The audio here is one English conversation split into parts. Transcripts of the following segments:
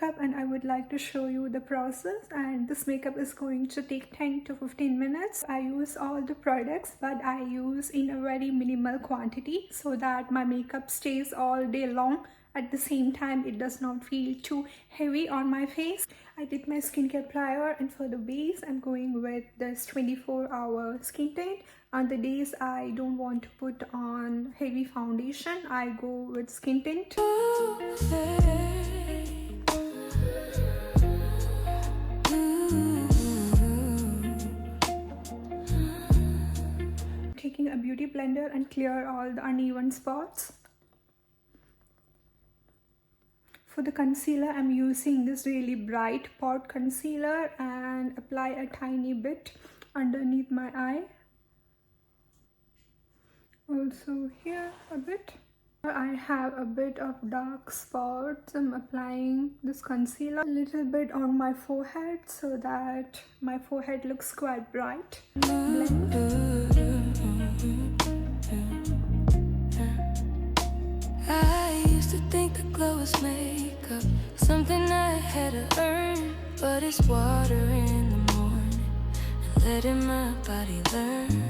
makeup and I would like to show you the process. And this makeup is going to take 10 to 15 minutes. I use all the products, but I use in a very minimal quantity so that my makeup stays all day long. At the same time, it does not feel too heavy on my face. I did my skincare prior, and for the base, I'm going with this 24-hour skin tint. On the days I don't want to put on heavy foundation, I go with skin tint. Taking a beauty blender and clear all the uneven spots. For the concealer, I'm using this really bright pot concealer and apply a tiny bit underneath my eye. Also here a bit. I have a bit of dark spots. I'm applying this concealer a little bit on my forehead so that my forehead looks quite bright. Blend. I used to think the glow was makeup, something I had to earn, but it's water in the morning and letting my body learn.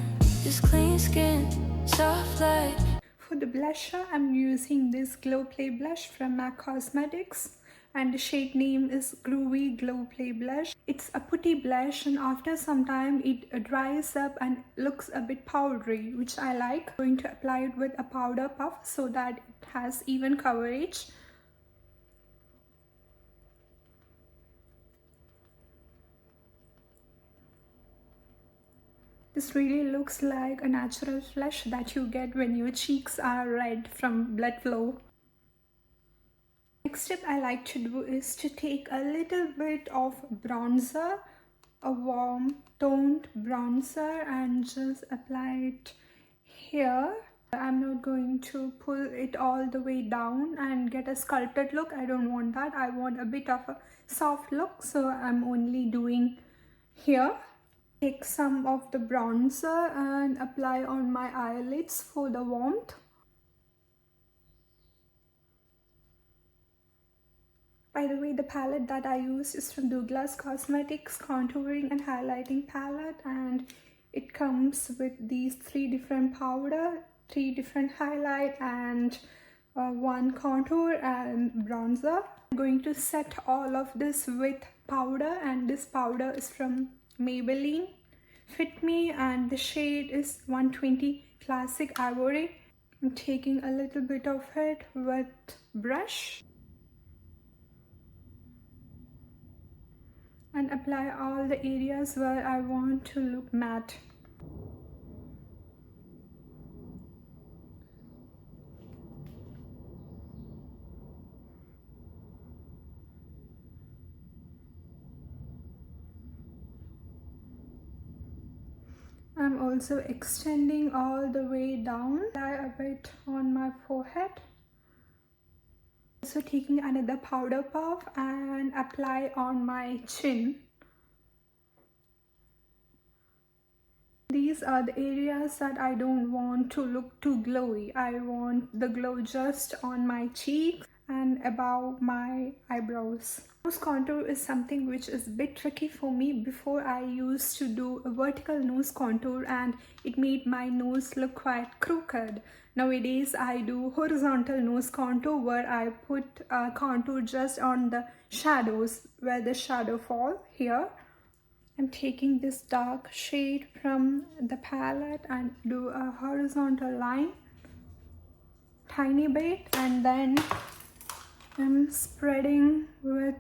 This clean skin, soft light. For the blusher, I'm using this Glow Play blush from MAC Cosmetics, and the shade name is Groovy Glow Play Blush. It's a putty blush, and after some time it dries up and looks a bit powdery, which I like. I'm going to apply it with a powder puff so that it has even coverage. This really looks like a natural flush that you get when your cheeks are red from blood flow. Next step I like to do is to take a little bit of bronzer, a warm toned bronzer, and just apply it here. I'm not going to pull it all the way down and get a sculpted look. I don't want that. I want a bit of a soft look, so I'm only doing here. Take some of the bronzer and apply on my eyelids for the warmth. By the way, the palette that I use is from Douglas Cosmetics Contouring and Highlighting Palette, and it comes with these 3 different powder, 3 different highlight, and 1 contour and bronzer. I'm going to set all of this with powder, and this powder is from Maybelline Fit Me, and the shade is 120 Classic Ivory. I'm taking a little bit of it with brush and apply all the areas where I want to look matte. I'm also extending all the way down. Apply a bit on my forehead. Also taking another powder puff and apply on my chin. These are the areas that I don't want to look too glowy. I want the glow just on my cheeks and above my eyebrows. Nose contour is something which is a bit tricky for me. Before, I used to do a vertical nose contour and it made my nose look quite crooked. Nowadays I do horizontal nose contour where I put a contour just on the shadows where the shadow falls here. I'm taking this dark shade from the palette and do a horizontal line, tiny bit, and then I'm spreading with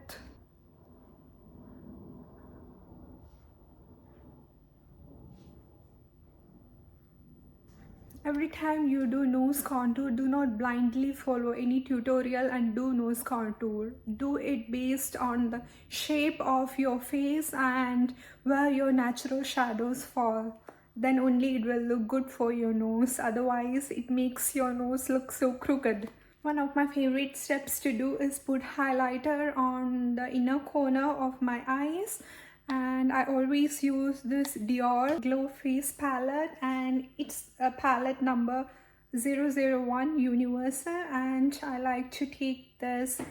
every time you do nose contour, do not blindly follow any tutorial and do nose contour. Do it based on the shape of your face and where your natural shadows fall. Then only it will look good for your nose. Otherwise, it makes your nose look so crooked. One of my favorite steps to do is put highlighter on the inner corner of my eyes, and I always use this Dior Glow Face palette, and it's a palette number 001 Universal, and I like to take this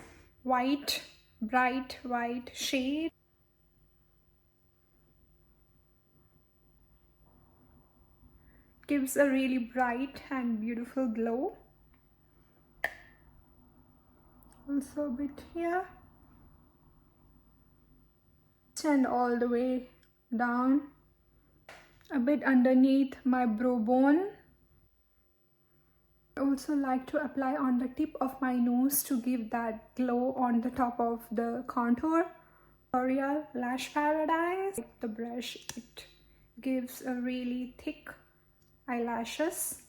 white bright white shade. Gives a really bright and beautiful glow. Also a bit here. And all the way down. A bit underneath my brow bone. I also like to apply on the tip of my nose to give that glow on the top of the contour. L'Oreal Lash Paradise. The brush, it gives a really thick eyelashes.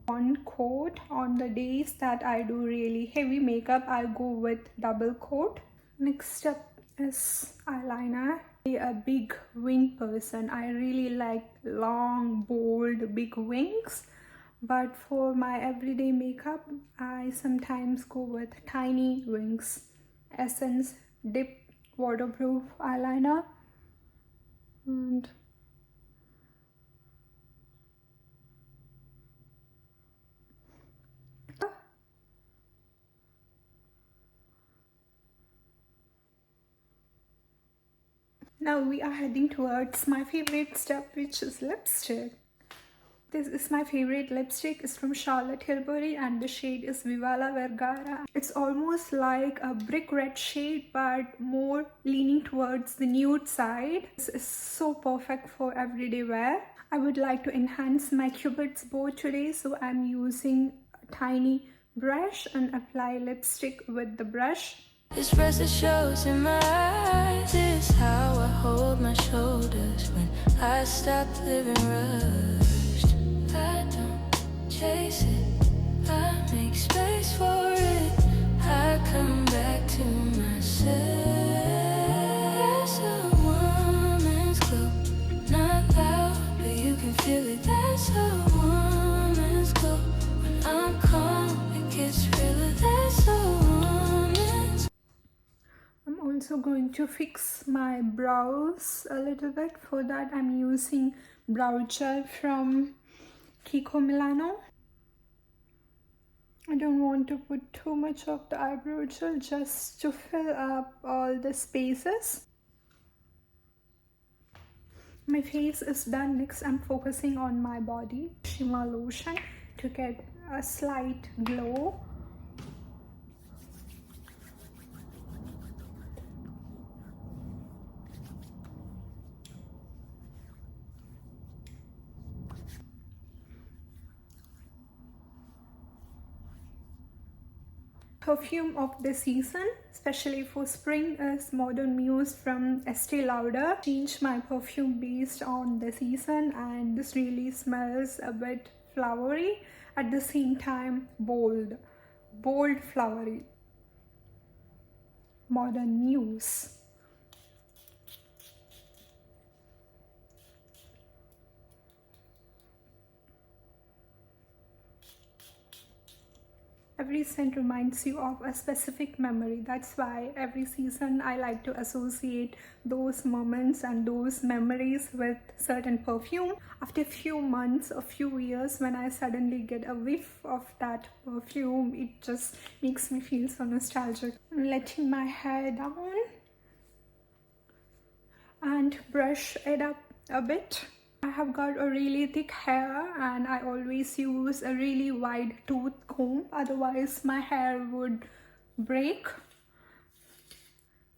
One coat. On the days that I do really heavy makeup, I go with double coat. Next up is eyeliner. A big wing person. I really like long, bold, big wings. But for my everyday makeup, I sometimes go with tiny wings. Essence Dip Waterproof Eyeliner. And now we are heading towards my favorite step, which is lipstick. This is my favorite lipstick. It's from Charlotte Tilbury and the shade is Viva Vergara. It's almost like a brick red shade but more leaning towards the nude side. This is so perfect for everyday wear. I would like to enhance my Cupid's bow today, so I'm using a tiny brush and apply lipstick with the brush. This restless shows in my eyes. This is how I hold my shoulders when I stop living rushed. I don't chase it, I make space for it. I come back to myself. There's a woman's glow, not loud, but you can feel it. There's a woman's glow when I'm calm, it gets realer. There's a woman's. I'm also going to fix my brows a little bit. For that, I'm using brow gel from Kiko Milano. I don't want to put too much of the eyebrow gel, just to fill up all the spaces. My face is done. Next, I'm focusing on my body. Shimmer lotion to get a slight glow. Perfume of the season, especially for spring, is Modern Muse from Estee Lauder. Change my perfume based on the season, and this really smells a bit flowery, at the same time bold flowery. Modern Muse. Every scent reminds you of a specific memory. That's why every season I like to associate those moments and those memories with certain perfume. After a few months or few years, when I suddenly get a whiff of that perfume, it just makes me feel so nostalgic. I'm letting my hair down and brush it up a bit. I have got a really thick hair and I always use a really wide tooth comb, otherwise my hair would break.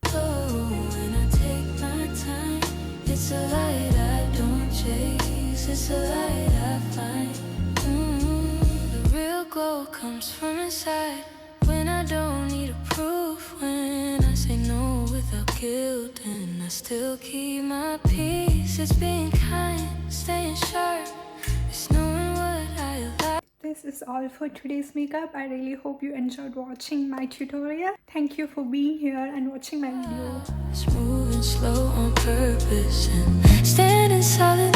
Oh, when I take my time, it's a light I don't chase, it's a light I find. The real glow comes from inside, when I don't need a proof, when I say no without guilt, and I still keep my peace. It's being kind, staying sharp, it's knowing what I like. This is all for today's makeup. I really hope you enjoyed watching my tutorial. Thank you for being here and watching my video. It's moving slow on purpose and standing solid.